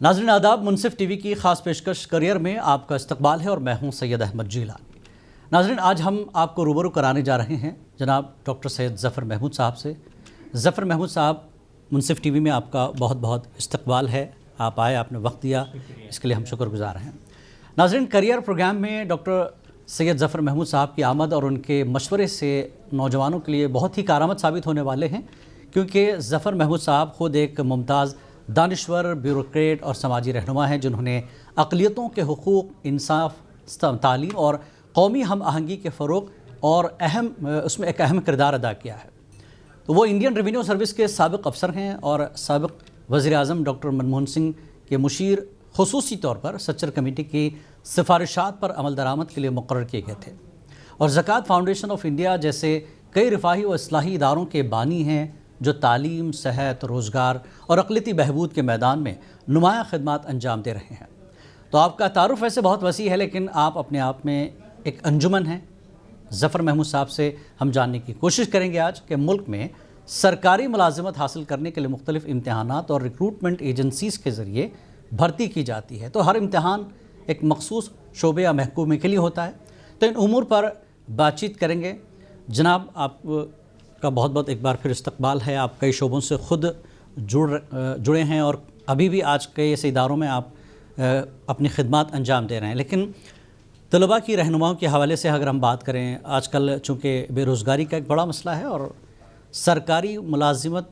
ناظرین آداب، منصف T V کی خاص پیشکش کریئر میں آپ کا استقبال ہے اور میں ہوں سید احمد جیلانی۔ ناظرین، آج ہم آپ کو روبرو کرانے جا رہے ہیں جناب ڈاکٹر سید ظفر محمود صاحب سے۔ ظفر محمود صاحب، منصف ٹی وی میں آپ کا بہت بہت استقبال ہے، آپ آئے، آپ نے وقت دیا، اس کے لیے ہم شکر گزار ہیں۔ ناظرین، کریئر پروگرام میں ڈاکٹر سید ظفر محمود صاحب کی آمد اور ان کے مشورے سے نوجوانوں کے لیے بہت ہی کارآمد ثابت ہونے والے ہیں، کیونکہ ظفر محمود صاحب خود ایک ممتاز دانشور، بیوروکریٹ اور سماجی رہنما ہیں جنہوں نے اقلیتوں کے حقوق، انصاف، تعلیم اور قومی ہم آہنگی کے فروغ اور اس میں ایک اہم کردار ادا کیا ہے۔ تو وہ انڈین ریونیو سروس کے سابق افسر ہیں اور سابق وزیر اعظم ڈاکٹر منموہن سنگھ کے مشیر خصوصی طور پر سچر کمیٹی کی سفارشات پر عمل درآمد کے لیے مقرر کیے گئے تھے، اور زکوٰۃ فاؤنڈیشن آف انڈیا جیسے کئی رفاہی و اصلاحی اداروں کے بانی ہیں جو تعلیم، صحت، روزگار اور اقلیتی بہبود کے میدان میں نمایاں خدمات انجام دے رہے ہیں۔ تو آپ کا تعارف ویسے بہت وسیع ہے، لیکن آپ اپنے آپ میں ایک انجمن ہیں۔ ظفر محمود صاحب سے ہم جاننے کی کوشش کریں گے آج کہ ملک میں سرکاری ملازمت حاصل کرنے کے لیے مختلف امتحانات اور ریکروٹمنٹ ایجنسیز کے ذریعے بھرتی کی جاتی ہے، تو ہر امتحان ایک مخصوص شعبے یا محکمے کے لیے ہوتا ہے۔ تو ان امور پر بات چیت کریں گے۔ جناب، آپ کا بہت بہت ایک بار پھر استقبال ہے۔ آپ کئی شعبوں سے خود جڑے ہیں اور ابھی بھی آج کئی ایسے اداروں میں آپ اپنی خدمات انجام دے رہے ہیں، لیکن طلباء کی رہنماؤں کے حوالے سے اگر ہم بات کریں، آج کل چونکہ بے روزگاری کا ایک بڑا مسئلہ ہے اور سرکاری ملازمت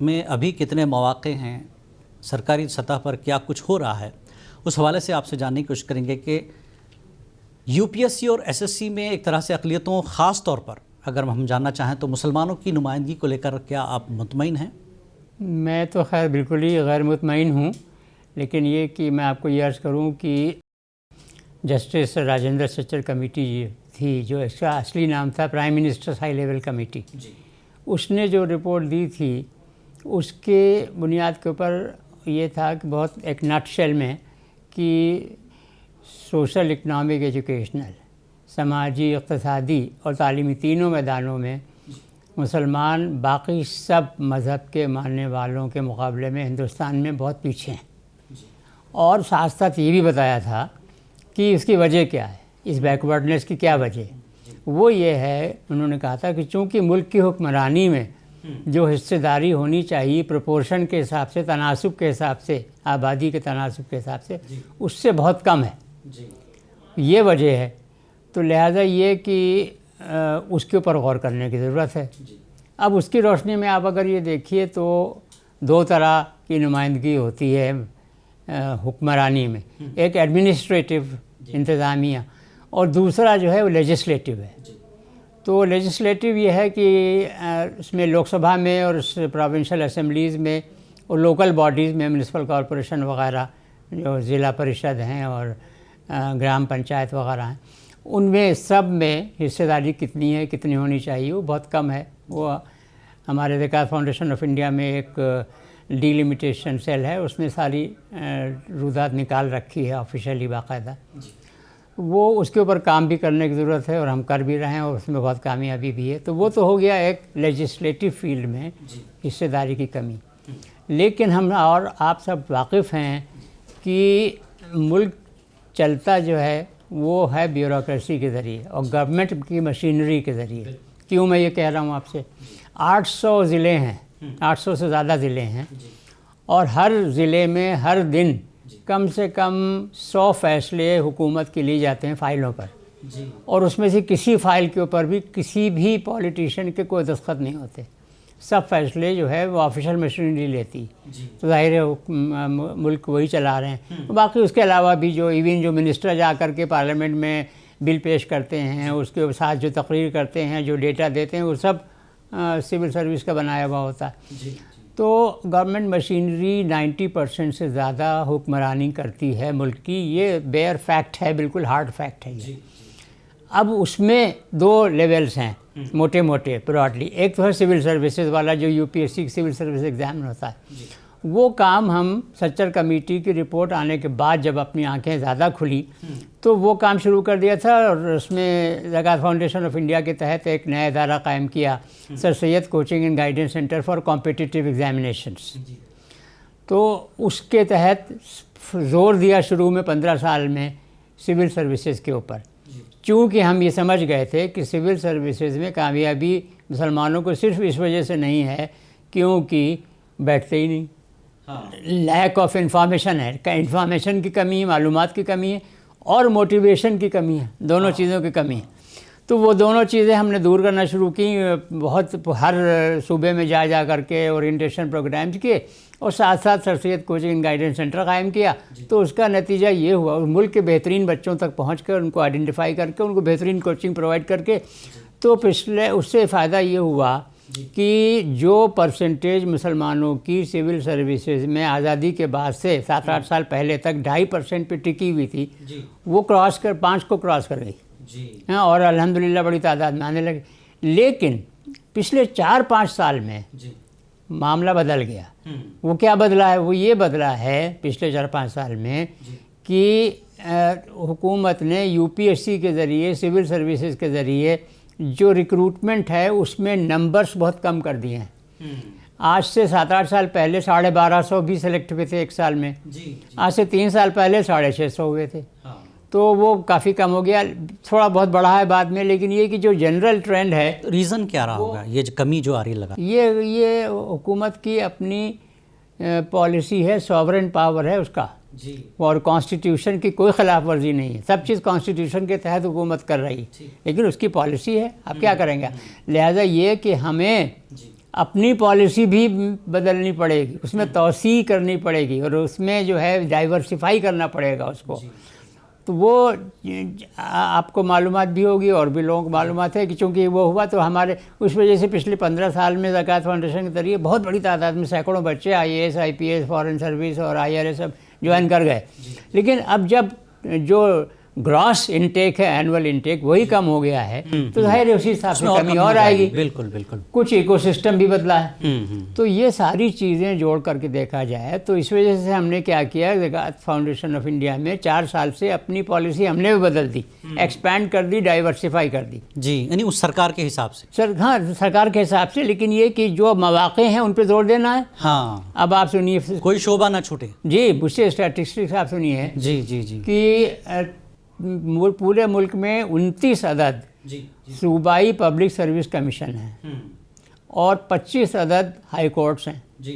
میں ابھی کتنے مواقع ہیں، سرکاری سطح پر کیا کچھ ہو رہا ہے، اس حوالے سے آپ سے جاننے کی کوشش کریں گے کہ یو پی ایس سی اور ایس ایس سی میں ایک طرح سے اقلیتوں، خاص طور پر اگر ہم جاننا چاہیں تو مسلمانوں کی نمائندگی کو لے کر کیا آپ مطمئن ہیں؟ میں تو خیر بالکل ہی غیر مطمئن ہوں، لیکن یہ کہ میں آپ کو یہ عرض کروں کہ جسٹس راجندر سچر کمیٹی تھی، جو اس کا اصلی نام تھا prime ministers high level committee, اس نے جو رپورٹ دی تھی اس کے بنیاد کے اوپر یہ تھا کہ بہت ایک نٹ شیل میں کہ سوشل، اکنامک، ایجوکیشنل، سماجی، اقتصادی اور تعلیمی تینوں میدانوں میں مسلمان باقی سب مذہب کے ماننے والوں کے مقابلے میں ہندوستان میں بہت پیچھے ہیں، اور ساتھ ساتھ یہ بھی بتایا تھا کہ اس کی وجہ کیا ہے، اس بیکورڈنیس کی کیا وجہ ہے۔ وہ یہ ہے، انہوں نے کہا تھا کہ چونکہ ملک کی حکمرانی میں جو حصہ داری ہونی چاہیے پروپورشن کے حساب سے، تناسب کے حساب سے، آبادی کے تناسب کے حساب سے، اس سے بہت کم ہے، یہ وجہ ہے۔ تو لہٰذا یہ کہ اس کے اوپر غور کرنے کی ضرورت ہے۔ اب اس کی روشنی میں آپ اگر یہ دیکھیے تو دو طرح کی نمائندگی ہوتی ہے حکمرانی میں، ایک ایڈمنسٹریٹو، انتظامیہ، اور دوسرا جو ہے وہ لیجسلیٹو ہے۔ تو لیجسلیٹو یہ ہے کہ اس میں لوک سبھا میں اور پروونشل اسمبلیز میں اور لوکل باڈیز میں، میونسپل کارپوریشن وغیرہ جو ضلع پریشد ہیں اور گرام پنچایت وغیرہ ہیں، ان میں سب میں حصہ داری کتنی ہے، کتنی ہونی چاہیے، وہ بہت کم ہے۔ وہ ہمارے زکوٰۃ فاؤنڈیشن آف انڈیا میں ایک ڈیلیمیٹیشن سیل ہے، اس نے ساری رویداد نکال رکھی ہے آفیشیلی باقاعدہ۔ وہ اس کے اوپر کام بھی کرنے کی ضرورت ہے اور ہم کر بھی رہے ہیں، اور اس میں بہت کامیابی بھی ہے۔ تو وہ تو ہو گیا ایک لیجسلیٹو فیلڈ میں حصہ داری کی کمی۔ لیکن ہم اور آپ سب واقف ہیں کہ ملک چلتا جو ہے وہ ہے بیوروکریسی کے ذریعے اور گورنمنٹ کی مشینری کے ذریعے۔ کیوں میں یہ کہہ رہا ہوں آپ سے؟ 800 ضلع ہیں، 800 سے زیادہ ضلع ہیں، اور ہر ضلع میں ہر دن کم سے کم 100 فیصلے حکومت کے لیے جاتے ہیں فائلوں پر، اور اس میں سے کسی فائل کے اوپر بھی کسی بھی پولیٹیشین کے کوئی دستخط نہیں ہوتے۔ سب فیصلے جو ہے وہ آفیشیل مشینری لیتی، تو ظاہر ہے ملک وہی چلا رہے ہیں۔ باقی اس کے علاوہ بھی جو ایون جو منسٹر جا کر کے پارلیمنٹ میں بل پیش کرتے ہیں، اس کے ساتھ جو تقریر کرتے ہیں، جو ڈیٹا دیتے ہیں، وہ سب سول سروس کا بنایا ہوا ہوتا ہے۔ تو گورنمنٹ مشینری 90% سے زیادہ حکمرانی کرتی ہے ملک کی، یہ بیئر فیکٹ ہے، بالکل ہارڈ فیکٹ ہے یہ۔ اب اس میں دو لیولز ہیں موٹے موٹے براڈلی۔ ایک تو ہے سول سروسز والا، جو U P S C civil service exam ہوتا ہے، وہ کام ہم سچر کمیٹی کی رپورٹ آنے کے بعد جب اپنی آنکھیں زیادہ کھلی تو وہ کام شروع کر دیا تھا، اور اس میں زکوٰۃ فاؤنڈیشن آف انڈیا کے تحت ایک نیا ادارہ قائم کیا، sir Syed coaching and guidance centre for competitive examinations. تو اس کے تحت زور دیا شروع میں 15 سال میں سول سروسز کے اوپر، چونکہ ہم یہ سمجھ گئے تھے کہ سول سروسز میں کامیابی مسلمانوں کو صرف اس وجہ سے نہیں ہے کیونکہ بیٹھتے ہی نہیں، لیک آف انفارمیشن ہے، انفارمیشن کی کمی ہے، معلومات کی کمی ہے اور موٹیویشن کی کمی ہے، دونوں چیزوں کی کمی ہے۔ تو وہ دونوں چیزیں ہم نے دور کرنا شروع کی، بہت ہر صوبے میں جا کر کے اورینٹیشن پروگرامز کیے اور ساتھ ساتھ سر سید کوچنگ گائیڈنس سینٹر قائم کیا۔ تو اس کا نتیجہ یہ ہوا، اور ملک کے بہترین بچوں تک پہنچ کر ان کو آئیڈینٹیفائی کر کے ان کو بہترین کوچنگ پرووائڈ کر کے، تو اس سے فائدہ یہ ہوا کہ جو پرسنٹیج مسلمانوں کی سول سروسز میں آزادی کے بعد سے 7-8 سال پہلے تک 2.5% پہ ٹکی ہوئی تھی، وہ 5 کو کراس کر گئی، اور الحمدللہ بڑی تعداد میں آنے لگے۔ لیکن پچھلے 4-5 سال میں معاملہ بدل گیا۔ وہ کیا بدلا ہے؟ وہ یہ بدلا ہے پچھلے 4-5 سال میں کہ حکومت نے UPSC کے ذریعے، سول سروسز کے ذریعے جو ریکروٹمنٹ ہے اس میں نمبرز بہت کم کر دیے ہیں۔ آج سے 7-8 سال پہلے 1250 بھی سلیکٹ ہوئے تھے ایک سال میں، آج سے 3 سال پہلے 650 ہوئے تھے، تو وہ کافی کم ہو گیا، تھوڑا بہت بڑھا ہے بعد میں، لیکن یہ کہ جو جنرل ٹرینڈ ہے۔ ریزن کیا رہا ہوگا یہ کمی جو آ رہی لگا؟ یہ حکومت کی اپنی پالیسی ہے، سوورن پاور ہے اس کا، اور کانسٹیٹیوشن کی کوئی خلاف ورزی نہیں ہے، سب چیز کانسٹیٹیوشن کے تحت حکومت کر رہی ہے، لیکن اس کی پالیسی ہے، آپ کیا کریں گے؟ لہٰذا یہ کہ ہمیں اپنی پالیسی بھی بدلنی پڑے گی، اس میں توسیع کرنی پڑے گی، اور اس میں جو ہے ڈائیورسیفائی کرنا پڑے گا اس کو۔ تو وہ آپ کو معلومات بھی ہوگی اور بھی لوگوں کو معلومات ہے کہ چونکہ وہ ہوا تو ہمارے اس وجہ سے پچھلے 15 سال میں زکوٰۃ فاؤنڈیشن کے ذریعے بہت بڑی تعداد میں سینکڑوں بچے IAS IPS فارن سروس اور IRS سب جوائن کر گئے۔ لیکن اب جب جو گراس انٹیک ہے، اینول انٹیک، وہی کم ہو گیا ہے، تو ظاہر ہے اسی حساب سے کمی اور آئے گی۔ بالکل بالکل، کچھ ایکو سسٹم بھی بدلا ہے۔ تو یہ ساری چیزیں جوڑ کر کے دیکھا جائے تو اس وجہ سے ہم نے کیا کیا، زکوٰۃ فاؤنڈیشن آف انڈیا میں 4 سال سے اپنی پالیسی ہم نے بھی بدل دی، ایکسپینڈ کر دی، ڈائیورسیفائی کر دی۔ جی، یعنی اس سرکار کے حساب سے؟ ہاں، سرکار کے حساب سے، لیکن یہ کہ جو مواقع ہیں ان پہ زور دینا ہے۔ ہاں، اب آپ سنیے، کوئی شعبہ نہ چھوٹے۔ جی، مجھ سے اسٹیٹسٹکس آپ سنیے کہ پورے ملک میں 29 عدد صوبائی پبلک سروس کمیشن ہیں اور 25 عدد ہائی کورٹس ہیں۔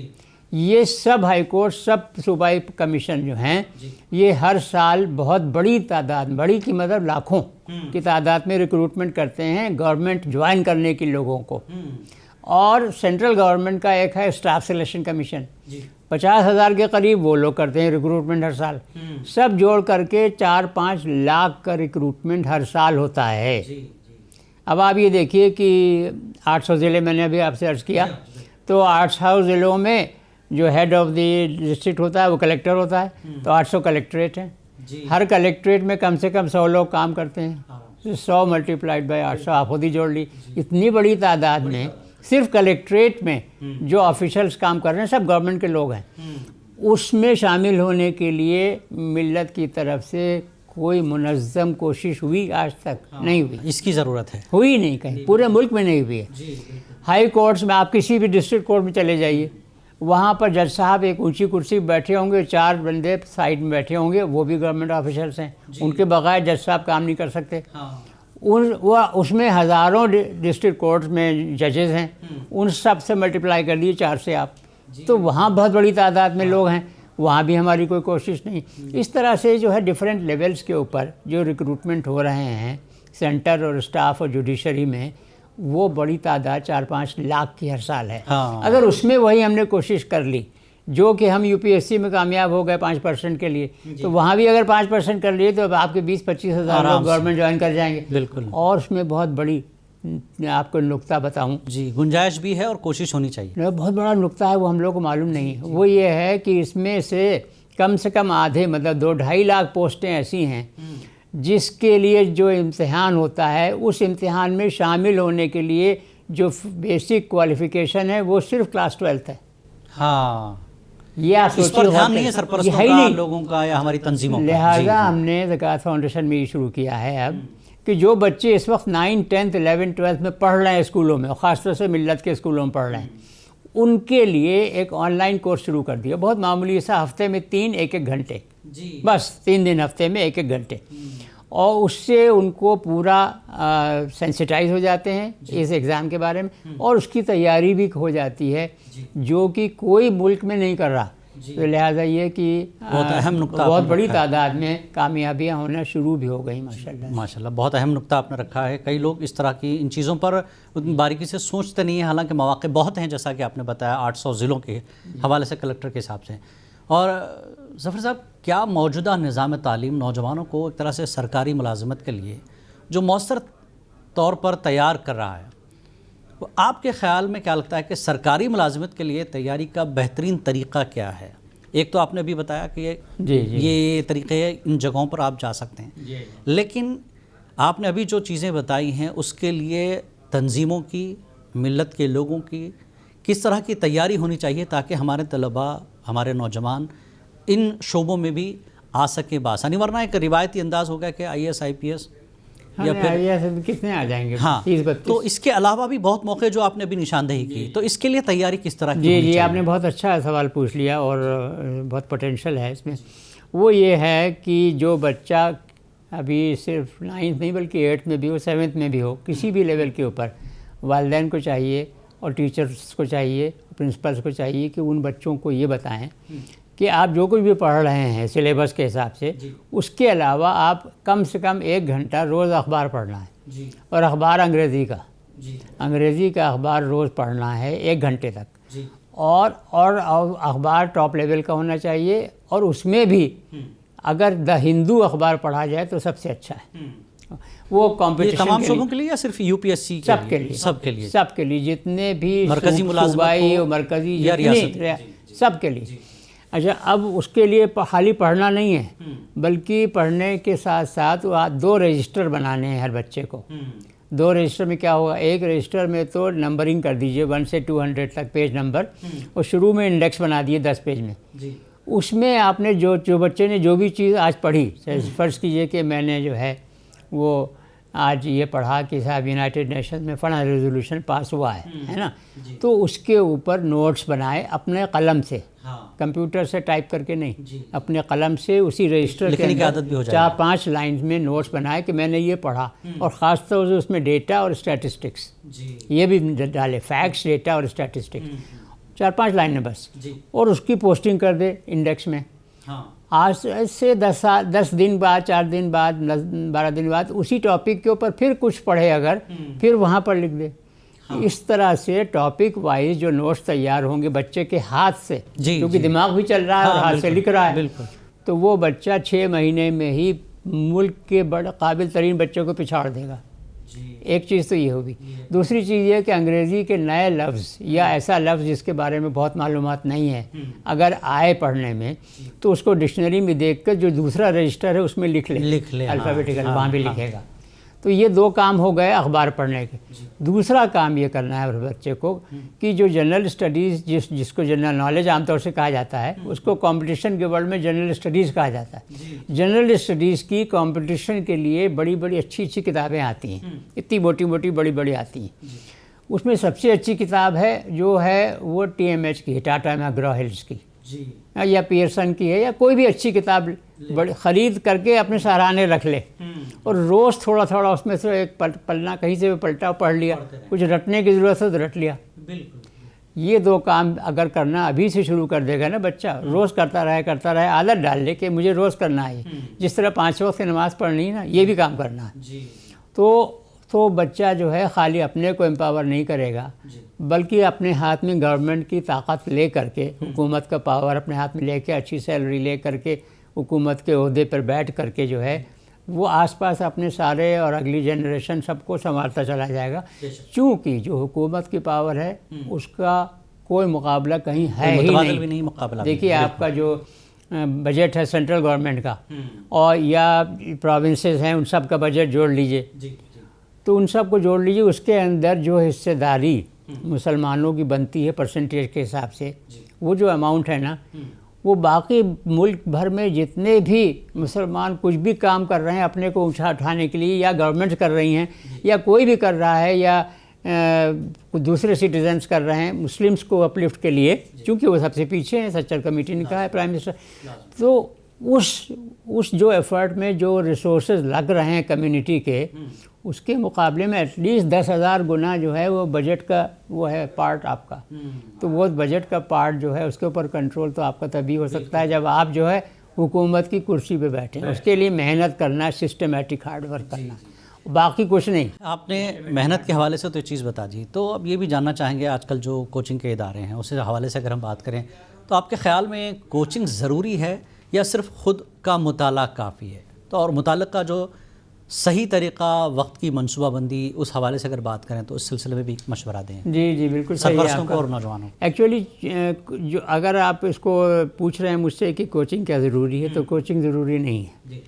یہ سب ہائی کورٹ، سب صوبائی کمیشن جو ہیں، یہ ہر سال بہت بڑی تعداد، بڑی کی مطلب لاکھوں کی تعداد میں ریکروٹمنٹ کرتے ہیں گورنمنٹ جوائن کرنے کے لوگوں کو۔ اور سینٹرل گورنمنٹ کا ایک ہے اسٹاف سلیکشن کمیشن، 50,000 کے قریب وہ لوگ کرتے ہیں ریکروٹمنٹ ہر سال۔ سب جوڑ کر کے 4-5 لاکھ کا ریکروٹمنٹ ہر سال ہوتا ہے۔ اب آپ یہ دیکھیے کہ 800 ضلع میں نے ابھی آپ سے عرض کیا، تو 800 ضلعوں میں جو ہیڈ آف دی ڈسٹرکٹ ہوتا ہے وہ کلیکٹر ہوتا ہے، تو 800 کلیکٹریٹ ہیں، ہر کلیکٹریٹ میں کم سے کم 100 لوگ کام کرتے ہیں، 100 ملٹیپلائڈ بائی 800 آپ خود ہی جوڑ لی۔ اتنی بڑی تعداد میں صرف کلیکٹریٹ میں جو آفیشلز کام کر رہے ہیں سب گورنمنٹ کے لوگ ہیں، اس میں شامل ہونے کے لیے ملت کی طرف سے کوئی منظم کوشش ہوئی آج تک نہیں ہوئی۔ اس کی ضرورت ہے، ہوئی نہیں، کہیں پورے ملک میں نہیں ہوئی ہے۔ ہائی کورٹس میں آپ کسی بھی ڈسٹرکٹ کورٹ میں چلے جائیے، وہاں پر جج صاحب ایک اونچی کرسی پہ بیٹھے ہوں گے، 4 بندے سائڈ میں بیٹھے ہوں گے، وہ بھی گورنمنٹ آفیشلس ہیں، ان کے بغیر جج صاحب کام نہیں کر سکتے۔ اس میں ہزاروں ڈسٹرکٹ کورٹس میں ججز ہیں، ان سب سے ملٹیپلائی کر دیے 4 سے آپ، تو وہاں بہت بڑی تعداد میں لوگ ہیں، وہاں بھی ہماری کوئی کوشش نہیں۔ اس طرح سے جو ہے ڈیفرنٹ لیولز کے اوپر جو ریکروٹمنٹ ہو رہے ہیں سینٹر اور اسٹاف اور جوڈیشری میں، وہ بڑی تعداد 4-5 لاکھ کی ہر سال ہے۔ اگر اس میں وہی ہم نے کوشش کر لی جو کہ ہم UPSC میں کامیاب ہو گئے 5% کے لیے، تو وہاں بھی اگر 5% کر لیے تو اب آپ کے 20-25 ہزار لوگ گورنمنٹ جوائن کر جائیں گے۔ بالکل۔ اور اس میں بہت بڑی آپ کو نکتہ بتاؤں، جی، گنجائش بھی ہے اور کوشش ہونی چاہیے۔ بہت بڑا نکتہ ہے، وہ ہم لوگ کو معلوم نہیں ہے۔ وہ یہ ہے کہ اس میں سے کم آدھے، مطلب 2-2.5 لاکھ پوسٹیں ایسی ہیں جس کے لیے جو امتحان ہوتا ہے، اس امتحان میں شامل ہونے کے لیے جو بیسک کوالیفیکیشن ہے وہ صرف کلاس 12 ہے۔ ہاں، یہ آپ اس پر دھیان نہیں ہے سرپرستوں کا، لوگوں کا یا ہماری تنظیموں کا۔ لہٰذا ہم نے زکوٰۃ فاؤنڈیشن میں یہ شروع کیا ہے اب کہ جو بچے اس وقت 9, 10, 11, 12 میں پڑھ رہے ہیں اسکولوں میں، اور خاص طور سے ملت کے اسکولوں میں پڑھ رہے ہیں، ان کے لیے ایک آن لائن کورس شروع کر دیا، بہت معمولی سا، ہفتے میں 3 گھنٹے، بس 3 دن ہفتے میں 1 گھنٹے، اور اس سے ان کو پورا سینسٹائز ہو جاتے ہیں اس ایگزام کے بارے میں، اور اس کی تیاری بھی ہو جاتی ہے جو کہ کوئی ملک میں نہیں کر رہا، تو لہٰذا یہ کہ بہت اہم نقطہ بہت بڑی تعداد میں کامیابیاں ہونا شروع بھی ہو گئیں ماشاءاللہ بہت اہم نقطہ آپ نے رکھا ہے. کئی لوگ اس طرح کی ان چیزوں پر اتنی باریکی سے سوچتے نہیں ہیں، حالانکہ مواقع بہت ہیں، جیسا کہ آپ نے بتایا 800 ضلعوں کے حوالے سے کلکٹر کے حساب سے. اور ظفر صاحب، کیا موجودہ نظام تعلیم نوجوانوں کو ایک طرح سے سرکاری ملازمت کے لیے جو مؤثر طور پر تیار کر رہا ہے، وہ آپ کے خیال میں کیا لگتا ہے کہ سرکاری ملازمت کے لیے تیاری کا بہترین طریقہ کیا ہے؟ ایک تو آپ نے ابھی بتایا کہ یہ طریقے ان جگہوں پر آپ جا سکتے ہیں، لیکن آپ نے ابھی جو چیزیں بتائی ہیں اس کے لیے تنظیموں کی، ملت کے لوگوں کی کس طرح کی تیاری ہونی چاہیے تاکہ ہمارے طلباء، ہمارے نوجوان ان شعبوں میں بھی آ سکیں بآسانی؟ ورنہ ایک روایتی انداز ہوگا کہ IAS IPS یا پھر کتنے آ جائیں گے. ہاں، تو اس کے علاوہ بھی بہت موقع جو آپ نے ابھی نشاندہی کی، تو اس کے لیے تیاری کس طرح کی ہونی چاہیے؟ جی آپ نے بہت اچھا سوال پوچھ لیا، اور بہت پوٹینشیل ہے اس میں. وہ یہ ہے کہ جو بچہ ابھی صرف 9th نہیں بلکہ 8th میں بھی ہو، 7th میں بھی ہو، کسی بھی لیول کے اوپر، والدین کو چاہیے اور ٹیچرز کو چاہیے، پرنسپلز کو چاہیے کہ ان بچوں کو یہ بتائیں کہ آپ جو کچھ بھی پڑھ رہے ہیں سلیبس کے حساب سے، اس کے علاوہ آپ کم سے کم 1 گھنٹہ روز اخبار پڑھنا ہے، اور اخبار انگریزی کا اخبار روز پڑھنا ہے 1 گھنٹے تک، اور اخبار ٹاپ لیول کا ہونا چاہیے، اور اس میں بھی اگر دا ہندو اخبار پڑھا جائے تو سب سے اچھا ہے. وہ کمپٹیشن تمام شعبوں کے لیے یا صرف UPSC سب کے لیے سب کے لیے جتنے بھی مرکزی صوبائی اور مرکزی سب کے لیے. اچھا، اب اس کے لیے خالی پڑھنا نہیں ہے، بلکہ پڑھنے کے ساتھ ساتھ 2 رجسٹر بنانے ہیں ہر بچے کو. 2 رجسٹر میں کیا ہوگا؟ ایک رجسٹر میں تو نمبرنگ کر دیجئے 1 سے 200 تک پیج نمبر، اور شروع میں انڈیکس بنا دیے 10 پیج میں. اس میں آپ نے جو بچے نے جو بھی چیز آج پڑھی، فرض کیجئے کہ میں نے جو ہے وہ آج یہ پڑھا کہ صاحب یونائٹڈ نیشنز میں فلاں ریزولوشن پاس ہوا ہے نا، تو اس کے اوپر نوٹس بنائے اپنے قلم سے، کمپیوٹر سے ٹائپ کر کے نہیں، اپنے قلم سے اسی رجسٹر کے اندر 4-5 لائنز میں نوٹس بنائے کہ میں نے یہ پڑھا، اور خاص طور سے اس میں ڈیٹا اور اسٹیٹسٹکس یہ بھی ڈالے، فیکٹس، ڈیٹا اور اسٹیٹسٹکس، 4-5 لائن میں بس، اور اس کی پوسٹنگ کر دے انڈیکس میں. آج سے 10 دن بعد، 4 دن بعد، 12 دن بعد اسی ٹاپک کے اوپر پھر کچھ پڑھے اگر، پھر وہاں پر لکھ دے. اس طرح سے ٹاپک وائز جو نوٹس تیار ہوں گے بچے کے ہاتھ سے، کیونکہ دماغ بھی چل رہا ہے اور ہاتھ سے لکھ رہا ہے، تو وہ بچہ 6 مہینے میں ہی ملک کے بڑے قابل ترین بچوں کو پچھاڑ دے گا. ایک چیز تو یہ ہوگی. دوسری چیز یہ کہ انگریزی کے نئے لفظ یا ایسا لفظ جس کے بارے میں بہت معلومات نہیں ہے، اگر آئے پڑھنے میں تو اس کو ڈکشنری میں دیکھ کر جو دوسرا رجسٹر ہے اس میں لکھ لے الفابیٹیکل، وہاں بھی لکھے گا. تو یہ 2 کام ہو گئے اخبار پڑھنے کے. دوسرا کام یہ کرنا ہے بچے کو کہ جو جنرل اسٹڈیز، جس کو جنرل نالج عام طور سے کہا جاتا ہے، اس کو کمپٹیشن کے ورلڈ میں جنرل اسٹڈیز کہا جاتا ہے. جنرل اسٹڈیز کی کمپٹیشن کے لیے بڑی بڑی اچھی کتابیں آتی ہیں، اتنی موٹی بڑی آتی ہیں. اس میں سب سے اچھی کتاب ہے جو ہے وہ TMH کی، ٹاٹا میکگرا ہلز کی، یا پیئرسن کی ہے، یا کوئی بھی اچھی کتاب خرید کر کے اپنے سہرانے رکھ لے، اور روز تھوڑا تھوڑا اس میں سے ایک پلنا کہیں سے بھی پلٹا پڑھ لیا، کچھ رٹنے کی ضرورت ہے تو رٹ لیا. یہ 2 کام اگر کرنا ابھی سے شروع کر دے گا نا بچہ، روز کرتا رہے، عادت ڈال لے کہ مجھے روز کرنا ہے، جس طرح 5 وقت کی نماز پڑھنی ہے نا، یہ بھی کام کرنا ہے. تو بچہ جو ہے خالی اپنے کو امپاور نہیں کرے گا، بلکہ اپنے ہاتھ میں گورنمنٹ کی طاقت لے کر کے، حکومت کا پاور اپنے ہاتھ میں لے کے، اچھی سیلری لے کر کے، حکومت کے عہدے پر بیٹھ کر کے جو ہے وہ آس پاس اپنے سارے اور اگلی جنریشن سب کو سنبھالتا چلا جائے گا. چونکہ جو حکومت کی پاور ہے اس کا کوئی مقابلہ کہیں ہے ہی نہیں. دیکھیے آپ کا جو بجٹ ہے سینٹرل گورنمنٹ کا، اور یا پروونسز ہیں، ان سب کا بجٹ جوڑ لیجئے، تو ان سب کو جوڑ لیجئے، اس کے اندر جو حصہ داری مسلمانوں کی بنتی ہے پرسنٹیج کے حساب سے، وہ جو اماؤنٹ ہے نا، وہ باقی ملک بھر میں جتنے بھی مسلمان کچھ بھی کام کر رہے ہیں اپنے کو اونچا اٹھانے کے لیے، یا گورنمنٹ کر رہی ہیں، یا کوئی بھی کر رہا ہے، یا دوسرے سٹیزنس کر رہے ہیں مسلمس کو اپلفٹ کے لیے، چونکہ وہ سب سے پیچھے ہیں، سچر کمیٹی نے کہا ہے پرائم منسٹر. تو اس جو ایفرٹ میں جو ریسورسز لگ رہے ہیں کمیونٹی کے، اس کے مقابلے میں ایٹ لیسٹ 10,000 گنا جو ہے وہ بجٹ کا وہ ہے پارٹ آپ کا. تو وہ بجٹ کا پارٹ جو ہے اس کے اوپر کنٹرول تو آپ کا تبھی ہو سکتا ہے جب آپ جو ہے حکومت کی کرسی پہ بیٹھیں. اس کے لیے محنت کرنا، سسٹمیٹک ہارڈ ورک کرنا، باقی کچھ نہیں. آپ نے محنت کے حوالے سے تو یہ چیز بتا دی، تو اب یہ بھی جاننا چاہیں گے آج کل جو کوچنگ کے ادارے ہیں اس حوالے سے اگر ہم بات کریں تو آپ کے خیال میں کوچنگ ضروری ہے یا صرف خود کا مطالعہ کافی ہے؟ تو اور متعلقہ جو صحیح طریقہ، وقت کی منصوبہ بندی، اس حوالے سے اگر بات کریں تو اس سلسلے میں بھی ایک مشورہ دیں. جی بالکل صحیح ہے سرپرستوں کو اور نوجوانوں کو. ایکچولی جو اگر آپ اس کو پوچھ رہے ہیں مجھ سے کہ کوچنگ کیا ضروری ہے، تو کوچنگ ضروری نہیں ہے.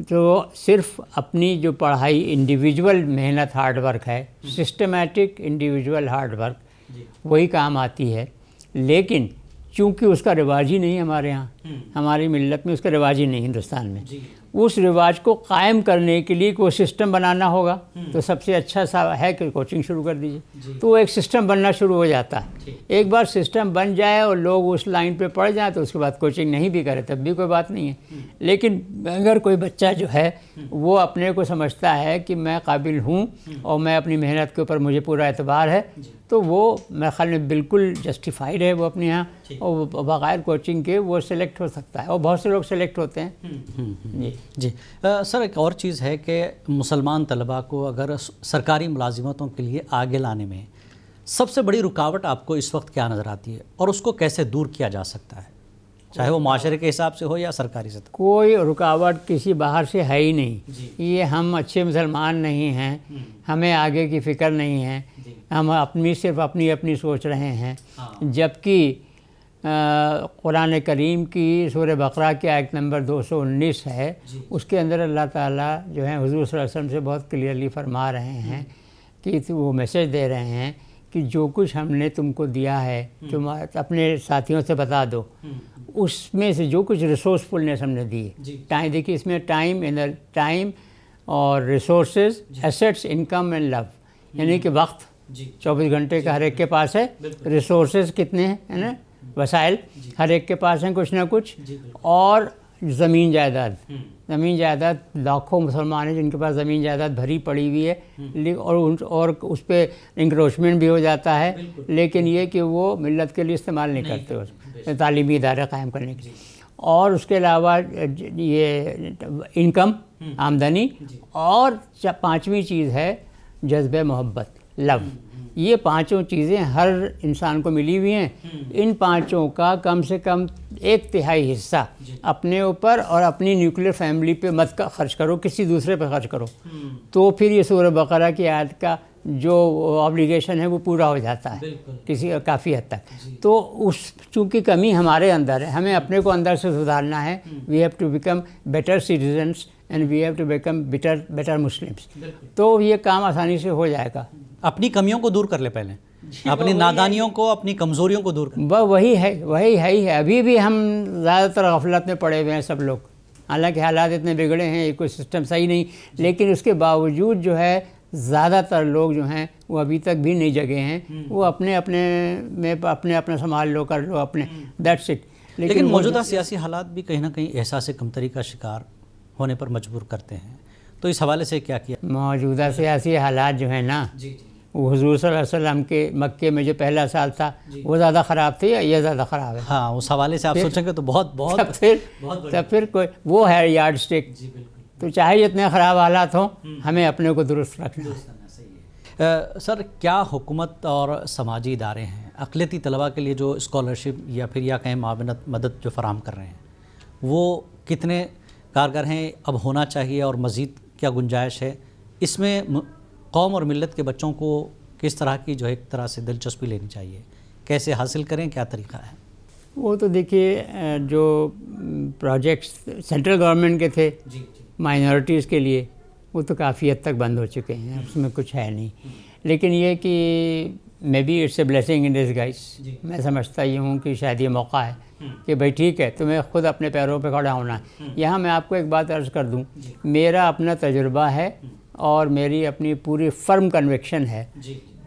تو صرف اپنی جو پڑھائی انڈیویجول محنت ہارڈ ورک ہے، سسٹمیٹک انڈیویجول ہارڈ ورک، وہی کام آتی ہے. لیکن چونکہ اس کا رواج ہی نہیں ہمارے ہاں، ہماری ملت میں اس کا رواج ہی نہیں ہندوستان میں، اس رواج کو قائم کرنے کے لیے کوئی سسٹم بنانا ہوگا. تو سب سے اچھا سا ہے کہ کوچنگ شروع کر دیجیے. تو وہ ایک سسٹم بننا شروع ہو جاتا ہے. ایک بار سسٹم بن جائے اور لوگ اس لائن پہ پڑ جائیں تو اس کے بعد کوچنگ نہیں بھی کرے تب بھی کوئی بات نہیں ہے. لیکن اگر کوئی بچہ جو ہے وہ اپنے کو سمجھتا ہے کہ میں قابل ہوں اور میں اپنی محنت کے اوپر مجھے پورا اعتبار ہے، تو وہ میرے خیال میں بالکل جسٹیفائڈ ہے وہ اپنے یہاں، اور بغیر کوچنگ کے وہ سلیکٹ ہو سکتا ہے، اور بہت سے لوگ سلیکٹ ہوتے ہیں. جی سر، ایک اور چیز ہے کہ مسلمان طلباء کو اگر سرکاری ملازمتوں کے لیے آگے لانے میں سب سے بڑی رکاوٹ آپ کو اس وقت کیا نظر آتی ہے، اور اس کو کیسے دور کیا جا سکتا ہے، چاہے وہ معاشرے کے حساب سے ہو یا سرکاری سطح؟ کوئی رکاوٹ کسی باہر سے ہے ہی نہیں. یہ ہم اچھے مسلمان نہیں ہیں، ہمیں آگے کی فکر نہیں ہے، ہم صرف اپنی سوچ رہے ہیں. جبکہ قرآن کریم کی سورہ بقرہ کی آیت نمبر 219 ہے، اس کے اندر اللہ تعالیٰ جو ہے حضور صلی اللہ علیہ وسلم سے بہت کلیئرلی فرما رہے ہیں کہ وہ میسج دے رہے ہیں کہ جو کچھ ہم نے تم کو دیا ہے تم اپنے ساتھیوں سے بتا دو. اس میں سے جو کچھ ریسورسفلنس ہم نے دی ہے، دیکھیے اس میں ٹائم اور ریسورسز، ایسٹس، انکم اینڈ لو، یعنی کہ وقت 24 گھنٹے کا ہر ایک کے پاس ہے. ریسورسز کتنے ہیں نا، وسائل ہر ایک کے پاس ہیں کچھ نہ کچھ. اور زمین جائیداد لاکھوں مسلمان ہیں جن کے پاس زمین جائیداد بھری پڑی ہوئی ہے، اور اس پہ انکروچمنٹ بھی ہو جاتا ہے، لیکن یہ کہ وہ ملت کے لیے استعمال نہیں کرتے اس تعلیمی ادارے قائم کرنے کے لیے. اور اس کے علاوہ یہ انکم، آمدنی، اور پانچویں چیز ہے جذبہ محبت، لو. یہ پانچوں چیزیں ہر انسان کو ملی ہوئی ہیں. ان پانچوں کا کم سے کم 1/3 حصہ اپنے اوپر اور اپنی نیوکلیر فیملی پہ مت خرچ کرو، کسی دوسرے پہ خرچ کرو. تو پھر یہ سورہ بقرہ کی آیت کا جو آبلیگیشن ہے وہ پورا ہو جاتا ہے کسی کافی حد تک. تو اس چونکہ کمی ہمارے اندر ہے، ہمیں اپنے کو اندر سے سدھارنا ہے. We have to become better citizens and we have to become better Muslims. تو یہ کام آسانی سے ہو جائے گا. اپنی کمیوں کو دور کر لے پہلے، اپنی نادانیوں کو، اپنی کمزوریوں کو دور کر. وہی ہے. ابھی بھی ہم زیادہ تر غفلت میں پڑے ہوئے ہیں سب لوگ، حالانکہ حالات اتنے بگڑے ہیں، کوئی سسٹم صحیح نہیں، لیکن اس کے باوجود جو ہے زیادہ تر لوگ جو ہیں وہ ابھی تک بھی نہیں جگے ہیں. وہ اپنے سنبھال لو، کر لو اپنے، دیٹس اٹ. لیکن موجودہ سیاسی حالات بھی کہیں نہ کہیں احساس کمتری کا شکار ہونے پر مجبور کرتے ہیں. تو اس حوالے سے کیا کیا؟ موجودہ سیاسی حالات جو ہیں نا، وہ حضور صلی اللہ علیہ وسلم کے مکے میں جو پہلا سال تھا وہ زیادہ خراب تھے یا یہ زیادہ خراب ہے؟ ہاں، اس حوالے سے آپ سوچیں گے تو بہت تب پھر کوئی وہ ہے یارڈ اسٹک. تو چاہے جتنے خراب حالات ہوں، ہمیں اپنے کو درست رکھنا ہے. سر، کیا حکومت اور سماجی ادارے ہیں اقلیتی طلباء کے لیے جو اسکالرشپ یا پھر یا کہیں معاونت مدد جو فراہم کر رہے ہیں وہ کتنے کارگر ہیں، اب ہونا چاہیے، اور مزید کیا گنجائش ہے اس میں؟ قوم اور ملت کے بچوں کو کس طرح کی جو ایک طرح سے دلچسپی لینی چاہیے، کیسے حاصل کریں، کیا طریقہ ہے؟ وہ تو دیکھیے، جو پروجیکٹس سینٹرل گورنمنٹ کے تھے مائنورٹیز کے لیے، وہ تو کافی حد تک بند ہو چکے ہیں، اس میں کچھ ہے نہیں. لیکن یہ کہ maybe it's a blessing in disguise. میں سمجھتا یہ ہوں کہ شاید یہ موقع ہے کہ بھائی ٹھیک ہے، تمہیں خود اپنے پیروں پہ کھڑا ہونا ہے. یہاں میں آپ کو ایک بات عرض کر دوں، میرا اپنا تجربہ ہے اور میری اپنی پوری فرم کنوکشن ہے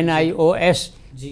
NIOS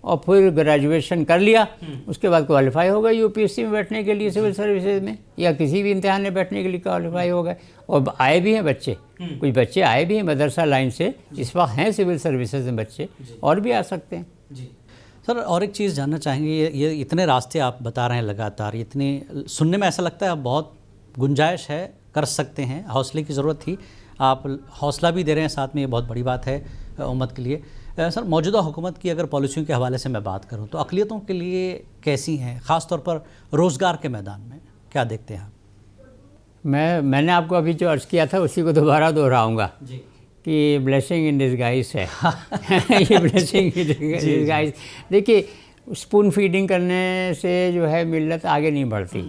اور پھر گریجویشن کر لیا، اس کے بعد کوالیفائی ہو گئے UPSC میں بیٹھنے کے لیے، سول سروسز میں یا کسی بھی امتحان میں بیٹھنے کے لیے کوالیفائی ہو گئے. اور آئے بھی ہیں بچے، کچھ بچے آئے بھی ہیں مدرسہ لائن سے، اس وقت ہیں سول سروسز میں بچے، اور بھی آ سکتے ہیں. جی سر، اور ایک چیز جاننا چاہیں گے، یہ اتنے راستے آپ بتا رہے ہیں لگاتار، اتنے سننے میں ایسا لگتا ہے بہت گنجائش ہے، کر سکتے ہیں، حوصلے کی ضرورت تھی، آپ حوصلہ بھی دے رہے ہیں ساتھ میں، یہ بہت بڑی بات ہے امت کے لیے. سر، موجودہ حکومت کی اگر پالیسیوں کے حوالے سے میں بات کروں تو اقلیتوں کے لیے کیسی ہیں، خاص طور پر روزگار کے میدان میں کیا دیکھتے ہیں آپ؟ میں نے آپ کو ابھی جو عرض کیا تھا اسی کو دوبارہ دہراؤں گا جی کہ بلیسنگ ان ڈسگائز ہے. یہ بلیسنگ ان ڈسگائز. دیکھیے، اسپون فیڈنگ کرنے سے جو ہے ملت آگے نہیں بڑھتی،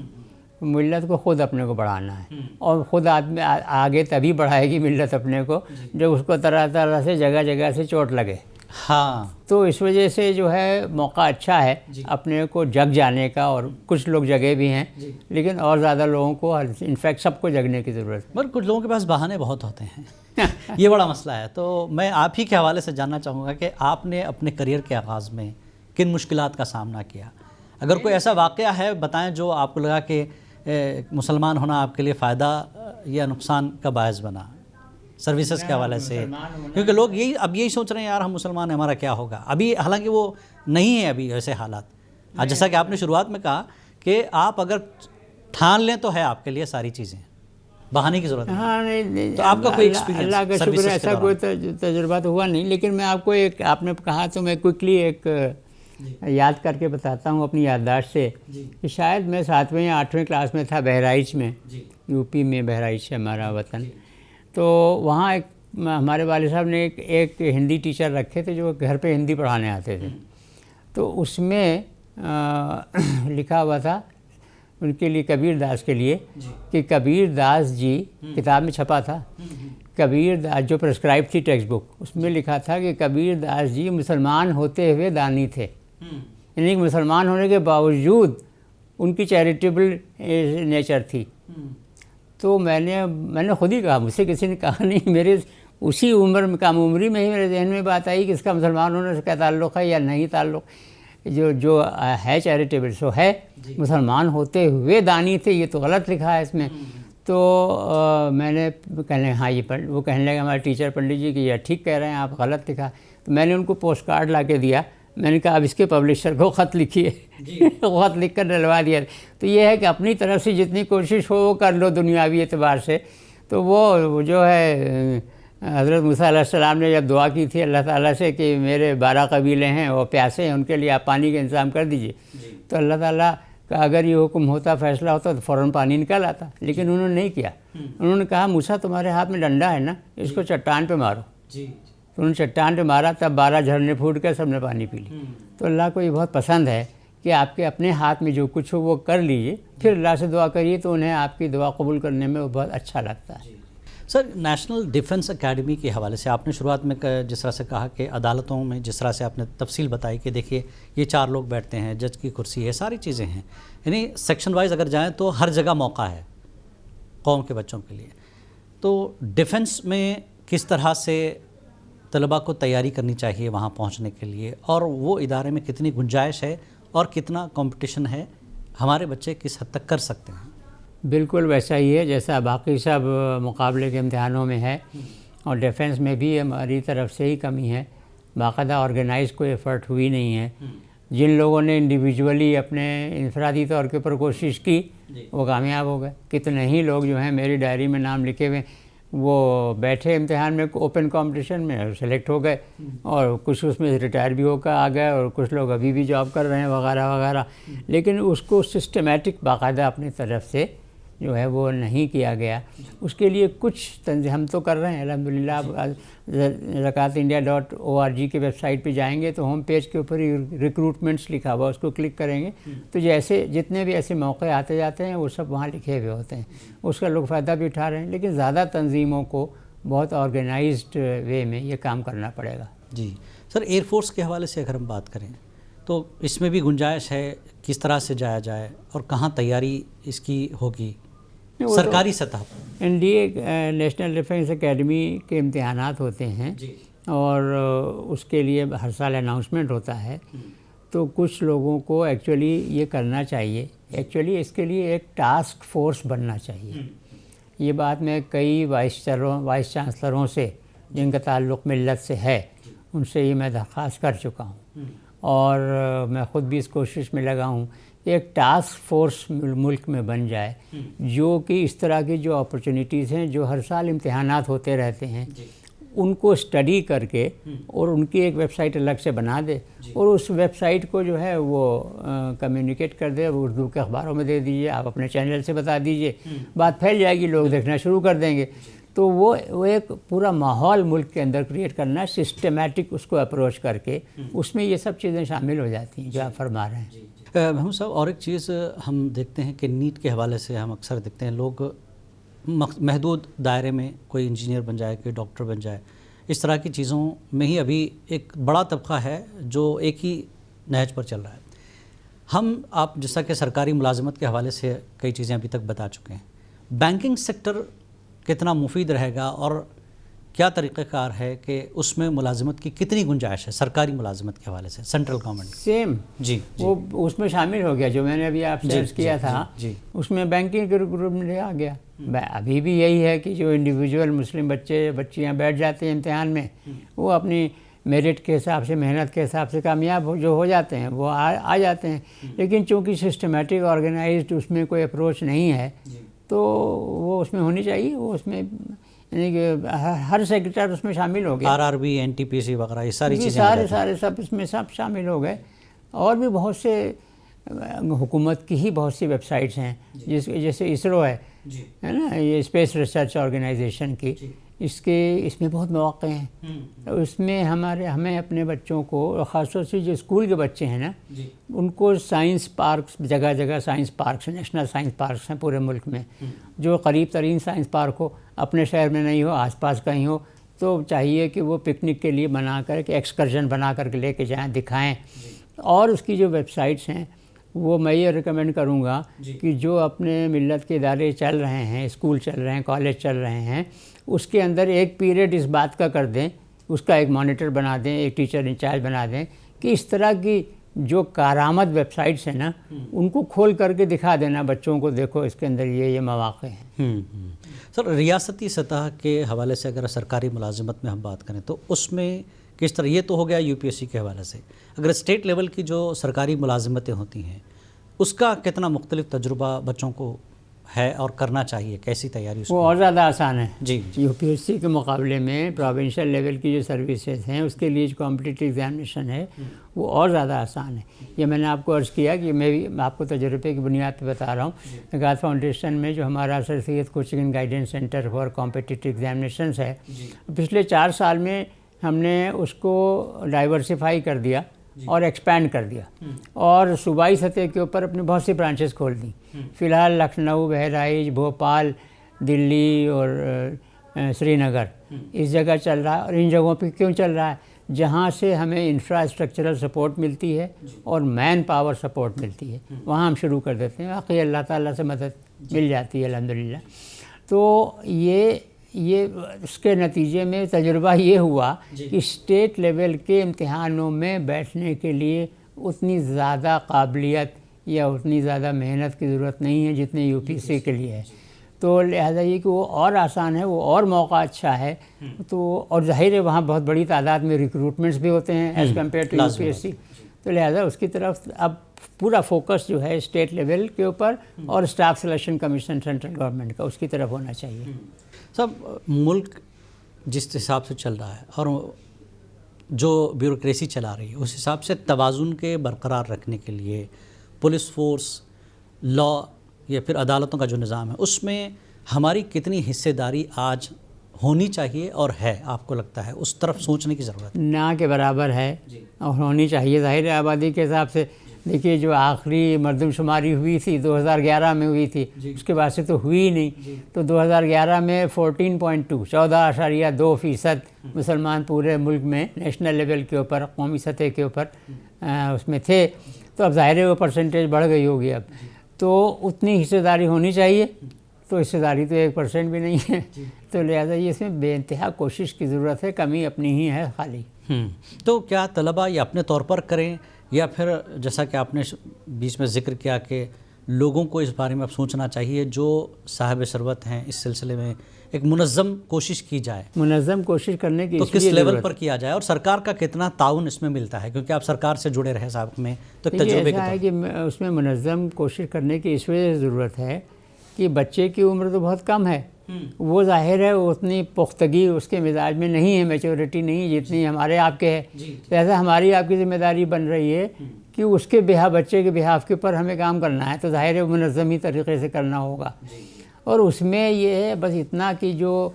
ملت کو خود اپنے کو بڑھانا ہے، اور خود آدمی آگے تبھی بڑھائے گی ملت اپنے کو جب اس کو طرح طرح سے جگہ جگہ سے چوٹ لگے. ہاں، تو اس وجہ سے جو ہے موقع اچھا ہے اپنے کو جگ جانے کا، اور کچھ لوگ جگے بھی ہیں، لیکن اور زیادہ لوگوں کو، انفیکٹ سب کو جگنے کی ضرورت ہے. مگر کچھ لوگوں کے پاس بہانے بہت ہوتے ہیں، یہ بڑا مسئلہ ہے. تو میں آپ ہی کے حوالے سے جاننا چاہوں گا کہ آپ نے اپنے کریئر کے آغاز میں کن مشکلات کا سامنا کیا؟ اگر کوئی ایسا واقعہ ہے بتائیں جو آپ کو لگا کہ مسلمان ہونا آپ کے لیے فائدہ یا نقصان کا باعث بنا سروسز کے حوالے سے، کیونکہ لوگ یہی سوچ رہے ہیں یار ہم مسلمان ہیں ہمارا کیا ہوگا. ابھی حالانکہ وہ نہیں ہے ابھی ایسے حالات. جیسا کہ آپ نے شروعات میں کہا کہ آپ اگر ٹھان لیں تو ہے آپ کے لیے ساری چیزیں، بہانے کی ضرورت نہیں. ہاں، نہیں، تو آپ کا کوئی ایکسپیرینس؟ اللہ کا شکر ہے ایسا کوئی تجربہ تو ہوا نہیں، لیکن میں آپ کو ایک، آپ نے کہا تو میں کوئکلی ایک یاد کر کے بتاتا ہوں اپنی یادداشت سے کہ شاید میں 7ویں یا 8ویں کلاس میں تھا، بہرائچ میں، UP میں بہرائچ ہے ہمارا وطن. تو وہاں ایک ہمارے والد صاحب نے ایک ہندی ٹیچر رکھے تھے جو گھر پہ ہندی پڑھانے آتے تھے. تو اس میں لکھا ہوا تھا ان کے لیے، کبیر داس کے لیے، کہ کبیر داس جی، کتاب میں چھپا تھا، کبیر داس جو پرسکرائب تھی ٹیکسٹ بک، اس میں لکھا تھا کہ کبیر داس جی مسلمان ہوتے ہوئے دانی تھے. یعنی کہ مسلمان ہونے کے باوجود ان کی چیریٹیبل نیچر تھی. تو میں نے خود ہی کہا، مجھ سے کسی نے کہا نہیں، میرے اسی عمر میں، کم عمری میں ہی میرے ذہن میں بات آئی کہ اس کا مسلمان ہونے سے کیا تعلق ہے یا نہیں تعلق. جو ہے چیریٹیبل سو ہے، مسلمان ہوتے ہوئے دانی تھے، یہ تو غلط لکھا ہے اس میں. تو میں نے کہنے ہاں یہ وہ کہنے لگے ہمارے ٹیچر پنڈت جی کہ یہ ٹھیک کہہ رہے ہیں آپ، غلط لکھا. تو میں نے ان کو پوسٹ کارڈ لا کے دیا، میں نے کہا اب اس کے پبلشر کو خط لکھیے. خط لکھ کر ڈلوا دیا. تو یہ ہے کہ اپنی طرف سے جتنی کوشش ہو وہ کر لو دنیاوی اعتبار سے. تو وہ جو ہے حضرت موسیٰ علیہ السلام نے جب دعا کی تھی اللہ تعالیٰ سے کہ میرے 12 قبیلے ہیں وہ پیاسے ہیں، ان کے لیے آپ پانی کا انتظام کر دیجئے، تو اللہ تعالیٰ کا اگر یہ حکم ہوتا، فیصلہ ہوتا تو فوراً پانی نکل آتا. لیکن انہوں نے نہیں کیا. انہوں نے کہا موسیٰ تمہارے ہاتھ میں ڈنڈا ہے نا، اس کو چٹان پہ مارو. تو انہوں نے چٹان پہ مارا، تب 12 جھرنے پھوٹ کر سب نے پانی پی لی. تو اللہ کو یہ بہت پسند ہے کہ آپ کے اپنے ہاتھ میں جو کچھ ہو وہ کر لیجئے، پھر اللہ سے دعا کریے تو انہیں آپ کی دعا قبول کرنے میں وہ بہت اچھا لگتا ہے. سر، نیشنل ڈیفنس اکیڈمی کے حوالے سے آپ نے شروعات میں جس طرح سے کہا کہ عدالتوں میں جس طرح سے آپ نے تفصیل بتائی کہ دیکھیے یہ 4 لوگ بیٹھتے ہیں، جج کی کرسی ہے، ساری چیزیں ہیں، یعنی سیکشن وائز اگر جائیں تو ہر جگہ موقع ہے قوم کے بچوں کے لیے. تو ڈیفنس میں کس طرح سے طلباء کو تیاری کرنی چاہیے وہاں پہنچنے کے لیے، اور وہ ادارے میں کتنی گنجائش ہے اور کتنا کمپٹیشن ہے، ہمارے بچے کس حد تک کر سکتے ہیں؟ بالکل ویسا ہی ہے جیسا باقی سب مقابلے کے امتحانوں میں ہے، اور ڈیفنس میں بھی ہماری طرف سے ہی کمی ہے. باقاعدہ آرگنائز کوئی ایفرٹ ہوئی نہیں ہے. جن لوگوں نے انڈیویجولی اپنے انفرادی طور کے اوپر کوشش کی وہ کامیاب ہو گئے. کتنے ہی لوگ جو ہیں میری ڈائری میں نام لکھے ہوئے، وہ بیٹھے امتحان میں اوپن کمپٹیشن میں سلیکٹ ہو گئے، اور کچھ اس میں ریٹائر بھی ہو کر آ گئے، اور کچھ لوگ ابھی بھی جاب کر رہے ہیں وغیرہ وغیرہ. لیکن اس کو سسٹمیٹک باقاعدہ اپنی طرف سے جو ہے وہ نہیں کیا گیا. اس کے لیے کچھ تنظیم ہم تو کر رہے ہیں الحمدللہ. zakatindia.org کی ویب سائٹ پہ جائیں گے تو ہوم پیج کے اوپر ہی ریکروٹمنٹس لکھا ہوا، اس کو کلک کریں گے تو جیسے جتنے بھی ایسے موقع آتے جاتے ہیں وہ سب وہاں لکھے ہوئے ہوتے ہیں. اس کا لوگ فائدہ بھی اٹھا رہے ہیں، لیکن زیادہ تنظیموں کو بہت آرگنائزڈ وے میں یہ کام کرنا پڑے گا. جی سر، ایئر فورس کے حوالے سے اگر ہم بات کریں تو اس میں بھی گنجائش ہے، کس طرح سے جایا جائے اور کہاں تیاری اس کی ہوگی سرکاری سطح پر؟ NDA نیشنل ڈیفنس اکیڈمی کے امتحانات ہوتے ہیں، اور اس کے لیے ہر سال اناؤنسمنٹ ہوتا ہے. تو کچھ لوگوں کو ایکچولی یہ کرنا چاہیے، ایکچولی اس کے لیے ایک ٹاسک فورس بننا چاہیے۔ یہ بات میں کئی وائس چانسلروں سے جن کا تعلق ملت سے ہے ان سے یہ میں درخواست کر چکا ہوں، اور میں خود بھی اس کوشش میں لگا ہوں کہ ایک ٹاسک فورس ملک میں بن جائے جو کہ اس طرح کی جو اپرچونیٹیز ہیں، جو ہر سال امتحانات ہوتے رہتے ہیں، ان کو اسٹڈی کر کے اور ان کی ایک ویب سائٹ الگ سے بنا دے، اور اس ویب سائٹ کو جو ہے وہ کمیونیکیٹ کر دے، وہ اردو کے اخباروں میں دے دیجیے، آپ اپنے چینل سے بتا دیجیے، بات پھیل جائے گی، لوگ دیکھنا شروع کر دیں گے۔ تو وہ ایک پورا ماحول ملک کے اندر کریٹ کرنا ہے، سسٹمیٹک اس کو اپروچ کر کے، اس میں یہ سب چیزیں شامل ہو جاتی ہیں جو آپ فرما رہے ہیں۔ محمود صاحب، اور ایک چیز ہم دیکھتے ہیں کہ نیٹ کے حوالے سے ہم اکثر دیکھتے ہیں لوگ محدود دائرے میں کوئی انجینئر بن جائے، کوئی ڈاکٹر بن جائے، اس طرح کی چیزوں میں ہی ابھی ایک بڑا طبقہ ہے جو ایک ہی نہج پر چل رہا ہے۔ آپ جیسا کہ سرکاری ملازمت کے حوالے سے کئی چیزیں ابھی تک بتا چکے ہیں، بینکنگ سیکٹر کتنا مفید رہے گا اور کیا طریقہ کار ہے کہ اس میں ملازمت کی کتنی گنجائش ہے سرکاری ملازمت کے حوالے سے سینٹرل گورنمنٹ؟ سیم جی وہ اس میں شامل ہو گیا جو میں نے ابھی آپ سے عرض کیا تھا، اس میں بینکنگ کے گروپ میں آ گیا۔ ابھی بھی یہی ہے کہ جو انڈیویجول مسلم بچیاں بیٹھ جاتے ہیں امتحان میں، وہ اپنی میرٹ کے حساب سے، محنت کے حساب سے کامیاب جو ہو جاتے ہیں وہ آ جاتے ہیں، لیکن چونکہ سسٹمیٹک آرگنائزڈ اس میں کوئی اپروچ نہیں ہے تو وہ اس میں ہونی چاہیے، وہ اس میں یعنی کہ ہر سیکٹر اس میں شامل ہو گیا، RRB NTPC وغیرہ یہ ساری چیزیں سارے سب اس میں سب شامل ہو گئے۔ اور بھی بہت سے حکومت کی ہی بہت سی ویب سائٹس ہیں، جیسے اسرو ہے نا، یہ اسپیس ریسرچ آرگنائزیشن کی، اس میں بہت مواقع ہیں۔ اس میں ہمیں اپنے بچوں کو، خاص طور سے جو اسکول کے بچے ہیں نا، ان کو سائنس پارکس، جگہ جگہ science parks, national science parks ہیں پورے ملک میں، جو قریب ترین سائنس پارک ہو، اپنے شہر میں نہیں ہو، آس پاس کہیں ہو، تو چاہیے کہ وہ پکنک کے لیے بنا کر کے ایکسکرشن بنا کر کے لے کے جائیں، دکھائیں۔ اور اس کی جو ویب سائٹس ہیں وہ میں یہ ریکمینڈ کروں گا کہ جو اپنے ملت کے ادارے چل رہے ہیں، اسکول چل رہے ہیں، کالج چل رہے ہیں، اس کے اندر ایک پیریڈ اس بات کا کر دیں، اس کا ایک مانیٹر بنا دیں، ایک ٹیچر انچارج بنا دیں کہ اس طرح کی جو کارآمد ویب سائٹس ہیں نا، ان کو کھول کر کے دکھا دینا بچوں کو، دیکھو اس کے اندر یہ مواقع ہیں۔ سر، ریاستی سطح کے حوالے سے اگر سرکاری ملازمت میں ہم بات کریں تو اس میں کس طرح، یہ تو ہو گیا UPSC کے حوالے سے، اگر اسٹیٹ لیول کی جو سرکاری ملازمتیں ہوتی ہیں اس کا کتنا مختلف تجربہ بچوں کو ہے اور کرنا چاہیے، کیسی تیاری؟ وہ اور زیادہ آسان ہے جی UPSC کے مقابلے میں۔ پروونشل لیول کی جو سروسز ہیں اس کے لیے جو کمپٹیٹیو ایگزامینیشن ہے وہ اور زیادہ آسان ہے۔ یہ میں نے آپ کو عرض کیا کہ میں بھی آپ کو تجربے کی بنیاد پہ بتا رہا ہوں۔ نگہت فاؤنڈیشن میں جو ہمارا sir Syed coaching and guidance centre for competitive examinations ہے، پچھلے 4 سال میں ہم نے اس کو ڈائیورسیفائی کر دیا اور ایکسپینڈ کر دیا، اور صوبائی سطح کے اوپر اپنی بہت سی برانچز کھول دیں۔ فی الحال لکھنؤ، بہرائچ، بھوپال، دلی اور سری نگر اس جگہ چل رہا ہے۔ اور ان جگہوں پہ کیوں چل رہا ہے؟ جہاں سے ہمیں انفراسٹرکچرل سپورٹ ملتی ہے اور مین پاور سپورٹ ملتی ہے، وہاں ہم شروع کر دیتے ہیں، باقی اللہ تعالیٰ سے مدد مل جاتی ہے الحمدللہ۔ تو یہ اس کے نتیجے میں تجربہ یہ ہوا کہ اسٹیٹ لیول کے امتحانوں میں بیٹھنے کے لیے اتنی زیادہ قابلیت یا اتنی زیادہ محنت کی ضرورت نہیں ہے جتنے UPSC کے لیے ہے۔ تو لہذا یہ کہ وہ اور آسان ہے، وہ اور موقع اچھا ہے، تو اور ظاہر ہے وہاں بہت بڑی تعداد میں ریکروٹمنٹس بھی ہوتے ہیں ایز کمپیئر ٹو UPSC، تو لہذا اس کی طرف اب پورا فوکس جو ہے اسٹیٹ لیول کے اوپر اور staff selection commission central government کا اس کی طرف ہونا چاہیے۔ سب ملک جس حساب سے چل رہا ہے اور جو بیوروکریسی چلا رہی ہے اس حساب سے توازن کے برقرار رکھنے کے لیے پولیس فورس، لا یا پھر عدالتوں کا جو نظام ہے اس میں ہماری کتنی حصہ داری آج ہونی چاہیے اور ہے، آپ کو لگتا ہے اس طرف سوچنے کی ضرورت ہے؟ نہ کے برابر ہے اور ہونی چاہیے۔ ظاہر آبادی کے حساب سے دیکھیے جو آخری مردم شماری ہوئی تھی 2011 میں ہوئی تھی، اس کے بعد سے تو ہوئی ہی نہیں۔ تو 2011 میں 14.2% مسلمان پورے ملک میں نیشنل لیول کے اوپر، قومی سطح کے اوپر اس میں تھے، تو اب ظاہر ہے وہ پرسنٹیج بڑھ گئی ہوگی اب، تو اتنی حصہ داری ہونی چاہیے، تو حصہ داری تو 1% بھی نہیں ہے، تو لہٰذا یہ اس میں بے انتہا کوشش کی ضرورت ہے، کمی اپنی ہی ہے خالی۔ تو کیا طلباء یہ اپنے طور پر کریں یا پھر جیسا کہ آپ نے بیچ میں ذکر کیا کہ لوگوں کو اس بارے میں اب سوچنا چاہیے جو صاحب ثروت ہیں، اس سلسلے میں ایک منظم کوشش کی جائے؟ منظم کوشش کرنے کی تو اس کس لیے لیول ضرورت پر کیا جائے اور سرکار کا کتنا تعاون اس میں ملتا ہے، کیونکہ آپ سرکار سے جڑے رہے سابق میں، تو دیکھیے، تجربے کے ایسا ہے طور کہ اس میں منظم کوشش کرنے کی اس وجہ سے ضرورت ہے کہ بچے کی عمر تو بہت کم ہے، وہ ظاہر ہے وہ اتنی پختگی اس کے مزاج میں نہیں ہے، میچورٹی نہیں ہے جتنی ہمارے آپ کے ہے، لہٰذا ہماری آپ کی ذمہ داری بن رہی ہے کہ اس کے بچے کے بہاف کے اوپر ہمیں کام کرنا ہے، تو ظاہر ہے منظمی طریقے سے کرنا ہوگا۔ اور اس میں یہ ہے بس اتنا کہ جو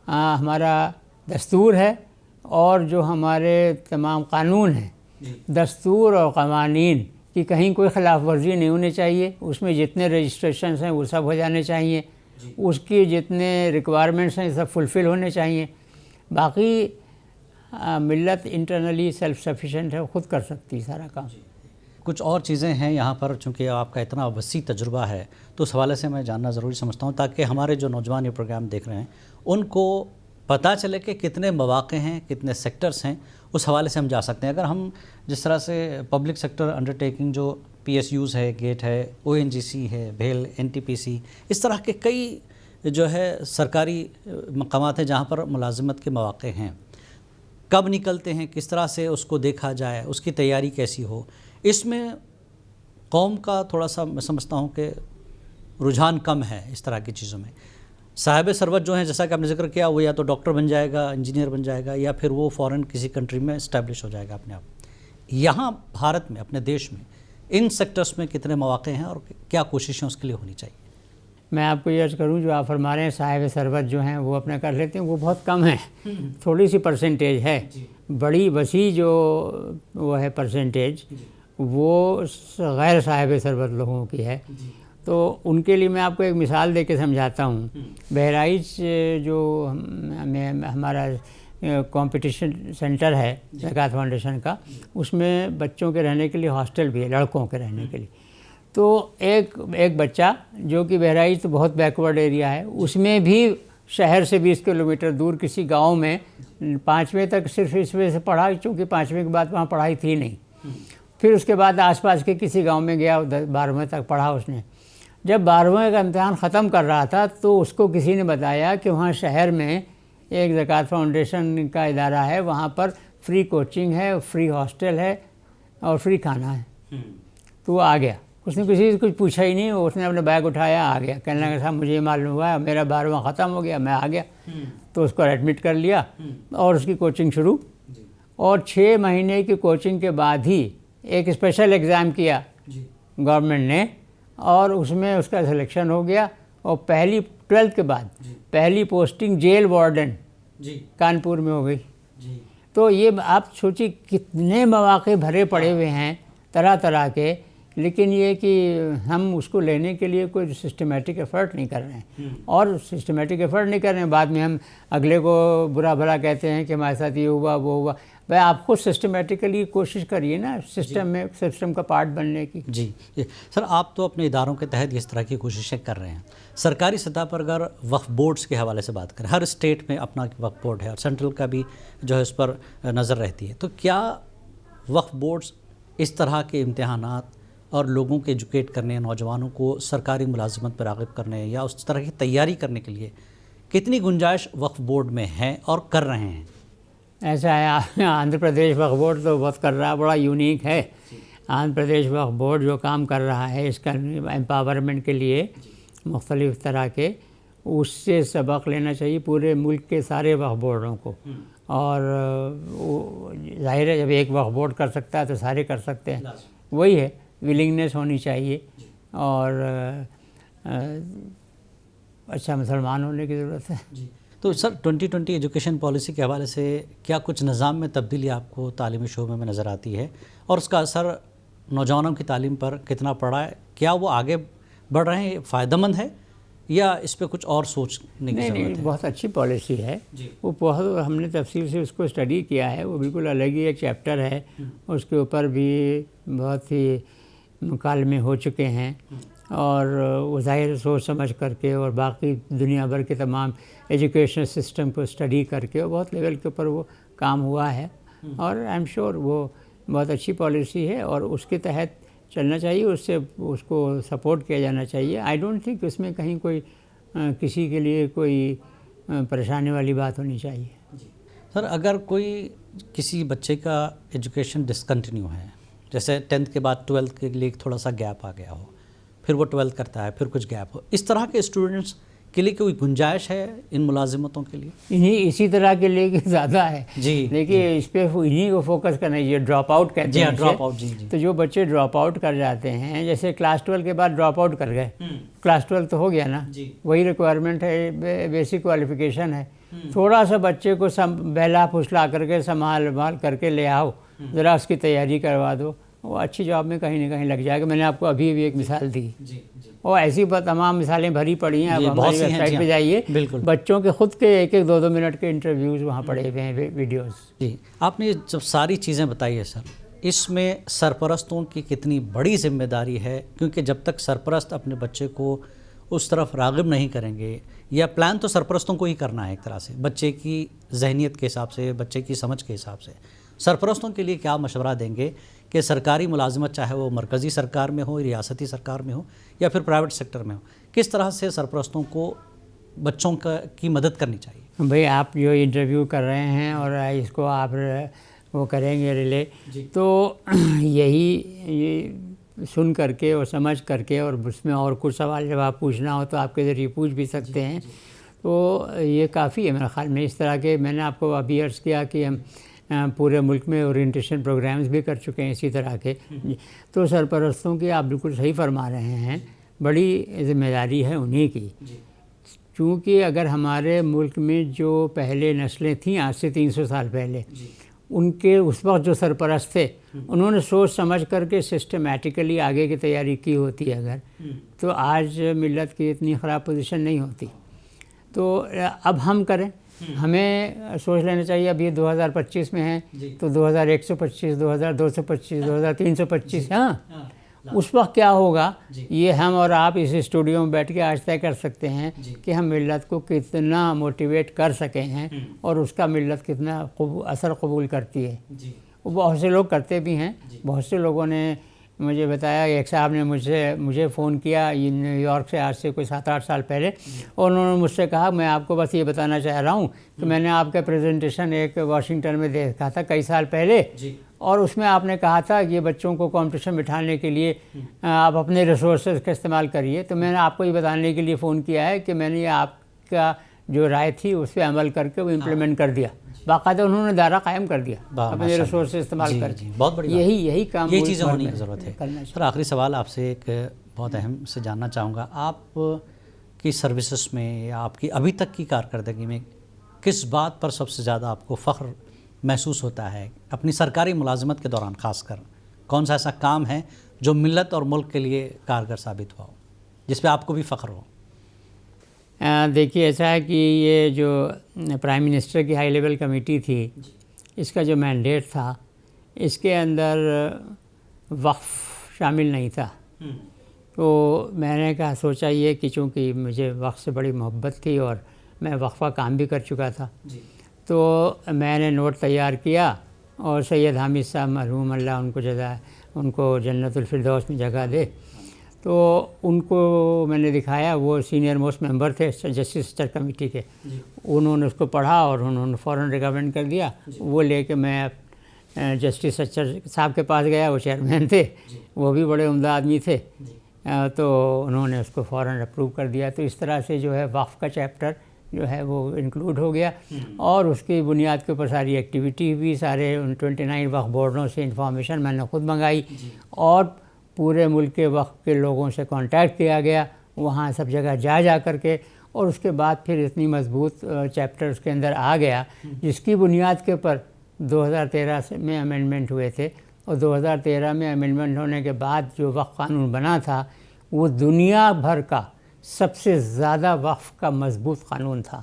ہمارا دستور ہے اور جو ہمارے تمام قانون ہیں، دستور اور قوانین کی کہیں کوئی خلاف ورزی نہیں ہونی چاہیے، اس میں جتنے رجسٹریشنز ہیں وہ سب ہو جانے چاہیے، اس کی جتنے ریکوائرمنٹس ہیں سب فلفل ہونے چاہیے۔ باقی ملت انٹرنلی سیلف سفیشینٹ ہے، خود کر سکتی سارا کام۔ کچھ اور چیزیں ہیں یہاں پر، چونکہ آپ کا اتنا وسیع تجربہ ہے تو اس حوالے سے میں جاننا ضروری سمجھتا ہوں تاکہ ہمارے جو نوجوان یہ پروگرام دیکھ رہے ہیں ان کو پتہ چلے کہ کتنے مواقع ہیں، کتنے سیکٹرز ہیں، اس حوالے سے ہم جا سکتے ہیں۔ اگر ہم جس طرح سے پبلک سیکٹر انڈرٹیکنگ جو PSUs ہے، گیٹ ہے، ONGC ہے، بھیل، NTPC، اس طرح کے کئی جو ہے سرکاری مقامات ہیں جہاں پر ملازمت کے مواقع ہیں، کب نکلتے ہیں، کس طرح سے اس کو دیکھا جائے، اس کی تیاری کیسی ہو، اس میں قوم کا تھوڑا سا میں سمجھتا ہوں کہ رجحان کم ہے اس طرح کی چیزوں میں۔ صاحب ثروت جو ہیں جیسا کہ آپ نے ذکر کیا، وہ یا تو ڈاکٹر بن جائے گا، انجینئر بن جائے گا، یا پھر وہ فورن کسی کنٹری میں اسٹیبلش ہو جائے گا اپنے آپ۔ یہاں بھارت میں، اپنے دیش میں ان سیکٹرز میں کتنے مواقع ہیں اور کیا کوششیں اس کے لیے ہونی چاہیے؟ میں آپ کو یہ عرض کروں، جو آپ فرما رہے ہیں صاحب ثروت جو ہیں وہ اپنا کر لیتے ہیں، وہ بہت کم ہیں، تھوڑی سی پرسنٹیج ہے۔ بڑی وسیع جو وہ ہے پرسنٹیج وہ غیر صاحب ثروت لوگوں کی ہے۔ تو ان کے لیے میں آپ کو ایک مثال دے کے سمجھاتا ہوں۔ بہرائچ جو ہمارا کمپٹیشن سینٹر ہے زکوٰۃ فاؤنڈیشن کا، اس میں بچوں کے رہنے کے لیے ہاسٹل بھی ہے، لڑکوں کے رہنے کے لیے۔ تو ایک بچہ جو کہ بہرائچ تو بہت بیکورڈ ایریا ہے، اس میں بھی شہر سے 20 کلومیٹر دور کسی گاؤں میں 5ویں تک صرف اس وجہ سے پڑھا چونکہ 5ویں کے بعد وہاں پڑھائی تھی نہیں۔ پھر اس کے بعد آس پاس کے کسی گاؤں میں گیا، 12ویں تک پڑھا اس نے۔ جب 12ویں کا امتحان ختم کر رہا تھا تو اس کو کسی نے بتایا کہ وہاں شہر میں ایک زکوٰۃ فاؤنڈیشن کا ادارہ ہے، وہاں پر فری کوچنگ ہے، فری ہاسٹل ہے اور فری کھانا ہے۔ تو وہ آ گیا، اس نے کسی سے کچھ پوچھا ہی نہیں، اس نے اپنا بیگ اٹھایا آ گیا، کہنے لگا صاحب مجھے یہ معلوم ہوا، میرا 12واں ختم ہو گیا، میں آ گیا۔ تو اس کو ایڈمٹ کر لیا اور اس کی کوچنگ شروع، اور 6 مہینے کی کوچنگ کے بعد ہی ایک اسپیشل ایگزام کیا گورنمنٹ نے، اور اس میں اس کا سلیکشن ہو گیا، اور 12th کے بعد پہلی پوسٹنگ جیل وارڈن کانپور میں ہو گئی۔ تو یہ آپ سوچیں کتنے مواقع بھرے پڑے ہوئے ہیں طرح طرح کے، لیکن یہ کہ ہم اس کو لینے کے لیے کوئی سسٹمیٹک ایفرٹ نہیں کر رہے ہیں، اور سسٹمیٹک ایفرٹ نہیں کر رہے ہیں، بعد میں ہم اگلے کو برا بھلا کہتے ہیں کہ ہمارے ساتھ یہ ہوا وہ ہوا۔ بھائی آپ خود سسٹمیٹیکلی کوشش کریے نا سسٹم کا پارٹ بننے کی۔ جی سر، آپ تو اپنے اداروں کے تحت اس طرح کی کوششیں کر رہے ہیں۔ سرکاری سطح پر اگر وقف بورڈز کے حوالے سے بات کریں، ہر اسٹیٹ میں اپنا وقف بورڈ ہے اور سینٹرل کا بھی جو ہے اس پر نظر رہتی ہے، تو کیا وقف بورڈز اس طرح کے امتحانات اور لوگوں کے ایجوکیٹ کرنے، نوجوانوں کو سرکاری ملازمت پر راغب کرنے یا اس طرح کی تیاری کرنے کے لیے کتنی گنجائش وقف بورڈ میں ہے اور کر رہے ہیں؟ ایسا ہے، آندھرا پردیش وقف بورڈ تو بہت کر رہا ہے، بڑا یونیک ہے۔ آندھرا پردیش وقف بورڈ جو کام کر رہا ہے اس کا امپاورمنٹ کے لیے مختلف طرح کے، اس سے سبق لینا چاہیے پورے ملک کے سارے وقف بورڈوں کو۔ اور ظاہر ہے جب ایک وقف بورڈ کر سکتا ہے تو سارے کر سکتے ہیں، وہی ہے، ولنگنیس ہونی چاہیے اور اچھا مسلمان ہونے کی ضرورت ہے۔ تو سر 2020 ایجوکیشن پالیسی کے حوالے سے کیا کچھ نظام میں تبدیلی آپ کو تعلیمی شعبے میں نظر آتی ہے، اور اس کا اثر نوجوانوں کی تعلیم پر کتنا پڑا ہے؟ کیا وہ آگے بڑھ رہے ہیں، فائدہ مند ہے، یا اس پہ کچھ اور سوچنے کی ضرورت ہے؟ نہیں، بہت اچھی پالیسی ہے، وہ بہت ہم نے تفصیل سے اس کو اسٹڈی کیا ہے، وہ بالکل الگ ہی ایک چیپٹر ہے، اس کے اوپر بھی بہت ہی مکالمے ہو چکے ہیں، اور وہ ظاہر سوچ سمجھ کر کے اور باقی دنیا بھر کے تمام ایجوکیشن سسٹم کو اسٹڈی کر کے بہت لیول کے اوپر وہ کام ہوا ہے، اور آئی ایم شیور وہ بہت اچھی پالیسی ہے اور اس کے تحت چلنا چاہیے، اس کو سپورٹ کیا جانا چاہیے. آئی ڈونٹ تھنک اس میں کہیں کوئی کسی کے لیے کوئی پریشانی والی بات ہونی چاہیے. سر اگر کوئی کسی بچے کا ایجوکیشن ڈسکنٹینیو ہے، جیسے 10th کے بعد 12th کے لیے تھوڑا سا گیپ آ گیا ہو، پھر وہ 12th کرتا ہے، پھر کچھ گیپ ہو، اس طرح کے اسٹوڈنٹس کے لیے کوئی گنجائش ہے ان ملازمتوں کے لیے؟ اسی طرح کے لیے کہ زیادہ ہے. جی دیکھیے اس پہ انہیں کو فوکس کرنا چاہیے. ڈراپ آؤٹ کہتے ہیں ڈراپ آؤٹ. جی تو جو بچے ڈراپ آؤٹ کر جاتے ہیں، جیسے کلاس 12 کے بعد ڈراپ آؤٹ کر گئے، کلاس 12 تو ہو گیا نا، وہی ریکوائرمنٹ ہے، بیسک کوالیفیکیشن ہے. تھوڑا سا بچے کو بہلا پھسلا کر کے سنبھال کر کے لے آؤ، ذرا اس کی تیاری کروا دو، وہ اچھی جاب میں کہیں نہ کہیں لگ جائے گا. میں نے آپ کو ابھی بھی ایک مثال دی، اور ایسی تمام مثالیں بھری پڑی ہیں. اب ہماری ویب سائٹ پہ جائیے، بچوں کے خود کے 1-2 منٹ کے انٹرویوز وہاں پڑے ہوئے ہیں، ویڈیوز. جی آپ نے جب ساری چیزیں بتائی ہے سر، اس میں سرپرستوں کی کتنی بڑی ذمہ داری ہے؟ کیونکہ جب تک سرپرست اپنے بچے کو اس طرف راغب نہیں کریں گے، یا پلان تو سرپرستوں کو ہی کرنا ہے ایک طرح سے، بچے کی ذہنیت کے حساب سے، بچے کی سمجھ کے حساب سے. سرپرستوں کے لیے کیا مشورہ دیں گے کہ سرکاری ملازمت چاہے وہ مرکزی سرکار میں ہو، ریاستی سرکار میں ہو، یا پھر پرائیویٹ سیکٹر میں ہو، کس طرح سے سرپرستوں کو بچوں کی مدد کرنی چاہیے؟ بھئی آپ جو انٹرویو کر رہے ہیں اور اس کو آپ وہ کریں گے ریلے، تو یہی سن کر کے اور سمجھ کر کے، اور اس میں اور کچھ سوال جواب پوچھنا ہو تو آپ کے ذریعے پوچھ بھی سکتے ہیں. تو یہ کافی ہے میرے خیال میں. اس طرح کے میں نے آپ کو ابھی عرض کیا کہ ہم پورے ملک میں اورینٹیشن پروگرامز بھی کر چکے ہیں اسی طرح کے. تو سرپرستوں کی آپ بالکل صحیح فرما رہے ہیں، بڑی ذمہ داری ہے انہی کی. چونکہ اگر ہمارے ملک میں جو پہلے نسلیں تھیں آج سے 300 سال پہلے، ان کے اس وقت جو سرپرست تھے، انہوں نے سوچ سمجھ کر کے سسٹمیٹیکلی آگے کی تیاری کی ہوتی ہے اگر، تو آج ملت کی اتنی خراب پوزیشن نہیں ہوتی. تو اب ہم کریں، ہمیں سوچ لینا چاہیے. اب یہ 2025 میں ہیں تو 2125، 2225، 2325. ہاں اس وقت کیا ہوگا یہ ہم اور آپ اس اسٹوڈیو میں بیٹھ کے آج طے کر سکتے ہیں کہ ہم ملت کو کتنا موٹیویٹ کر سکے ہیں، اور اس کا ملت کتنا اثر قبول کرتی ہے. وہ بہت سے لوگ کرتے بھی ہیں. بہت سے لوگوں نے مجھے بتایا، ایک صاحب نے مجھے فون کیا نیو یارک سے آج سے کوئی 7-8 سال پہلے، اور انہوں نے مجھ سے کہا میں آپ کو بس یہ بتانا چاہ رہا ہوں کہ میں نے آپ کا پریزنٹیشن ایک واشنگٹن میں دیکھا تھا کئی سال پہلے، اور اس میں آپ نے کہا تھا کہ یہ بچوں کو کمپٹیشن بٹھانے کے لیے آپ اپنے ریسورسز کا استعمال کریے. تو میں نے آپ کو یہ بتانے کے لیے فون کیا ہے کہ میں نے یہ آپ کا جو رائے تھی اس پہ عمل کر کے وہ امپلیمنٹ کر دیا. باقاعدہ انہوں نے دائرہ قائم کر دیا اپنے ریسورسز استعمال کر کے. بہت بڑی یہی کام یہ چیزیں ہونے کی ضرورت ہے. سر آخری سوال آپ سے ایک بہت اہم سے جاننا چاہوں گا، آپ کی سروسز میں یا آپ کی ابھی تک کی کارکردگی میں کس بات پر سب سے زیادہ آپ کو فخر محسوس ہوتا ہے اپنی سرکاری ملازمت کے دوران؟ خاص کر کون سا ایسا کام ہے جو ملت اور ملک کے لیے کارگر ثابت ہوا ہو، جس پہ آپ کو بھی فخر ہو؟ دیکھیے ایسا ہے کہ یہ جو پرائم منسٹر کی ہائی لیول کمیٹی تھی، اس کا جو مینڈیٹ تھا، اس کے اندر وقف شامل نہیں تھا. تو میں نے کہا سوچا یہ کہ چونکہ مجھے وقف سے بڑی محبت تھی اور میں وقف کا کام بھی کر چکا تھا، تو میں نے نوٹ تیار کیا، اور سید حامد صاحب مرحوم اللہ ان کو جنت الفردوس میں جگہ دے، تو ان کو میں نے دکھایا. وہ سینئر موسٹ ممبر تھے جسٹس سچر کمیٹی کے. انہوں نے اس کو پڑھا اور انہوں نے فوراً ریکمینڈ کر دیا. وہ لے کے میں جسٹس سچر صاحب کے پاس گیا، وہ چیئرمین تھے، وہ بھی بڑے عمدہ آدمی تھے، تو انہوں نے اس کو فوراً اپروو کر دیا. تو اس طرح سے جو ہے وقف کا چیپٹر جو ہے وہ انکلوڈ ہو گیا، اور اس کی بنیاد کے اوپر ساری ایکٹیویٹی بھی، سارے 29 وقف بورڈوں سے انفارمیشن میں نے خود منگائی، اور پورے ملک کے وقف کے لوگوں سے کانٹیکٹ کیا گیا وہاں سب جگہ جا کر کے. اور اس کے بعد پھر اتنی مضبوط چیپٹر اس کے اندر آ گیا جس کی بنیاد کے اوپر 2013 میں امینڈمنٹ ہوئے تھے. اور 2013 میں امینڈمنٹ ہونے کے بعد جو وقف قانون بنا تھا وہ دنیا بھر کا سب سے زیادہ وقف کا مضبوط قانون تھا.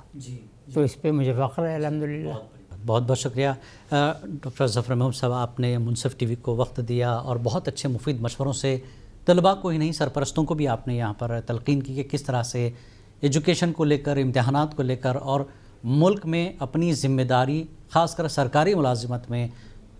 تو اس پہ مجھے فخر ہے الحمدللہ. بہت بہت شکریہ ڈاکٹر ظفر محمود صاحب، آپ نے منصف ٹی وی کو وقت دیا اور بہت اچھے مفید مشوروں سے طلباء کو ہی نہیں سرپرستوں کو بھی آپ نے یہاں پر تلقین کی کہ کس طرح سے ایجوکیشن کو لے کر، امتحانات کو لے کر، اور ملک میں اپنی ذمہ داری خاص کر سرکاری ملازمت میں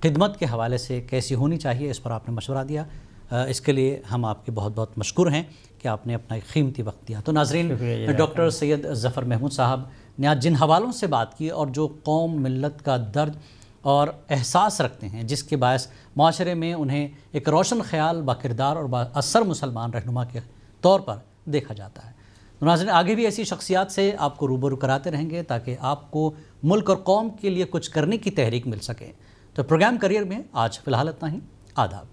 خدمت کے حوالے سے کیسی ہونی چاہیے، اس پر آپ نے مشورہ دیا، اس کے لیے ہم آپ کے بہت بہت مشکور ہیں کہ آپ نے اپنا ایک قیمتی وقت دیا۔ تو ناظرین، ڈاکٹر سید ظفر محمود صاحب نے آج جن حوالوں سے بات کی اور جو قوم ملت کا درد اور احساس رکھتے ہیں، جس کے باعث معاشرے میں انہیں ایک روشن خیال، با کردار اور با اثر مسلمان رہنما کے طور پر دیکھا جاتا ہے۔ تو ناظرین، آگے بھی ایسی شخصیات سے آپ کو روبرو کراتے رہیں گے تاکہ آپ کو ملک اور قوم کے لیے کچھ کرنے کی تحریک مل سکے۔ تو پروگرام کریئر میں آج فی الحال اتنا ہی۔ آداب۔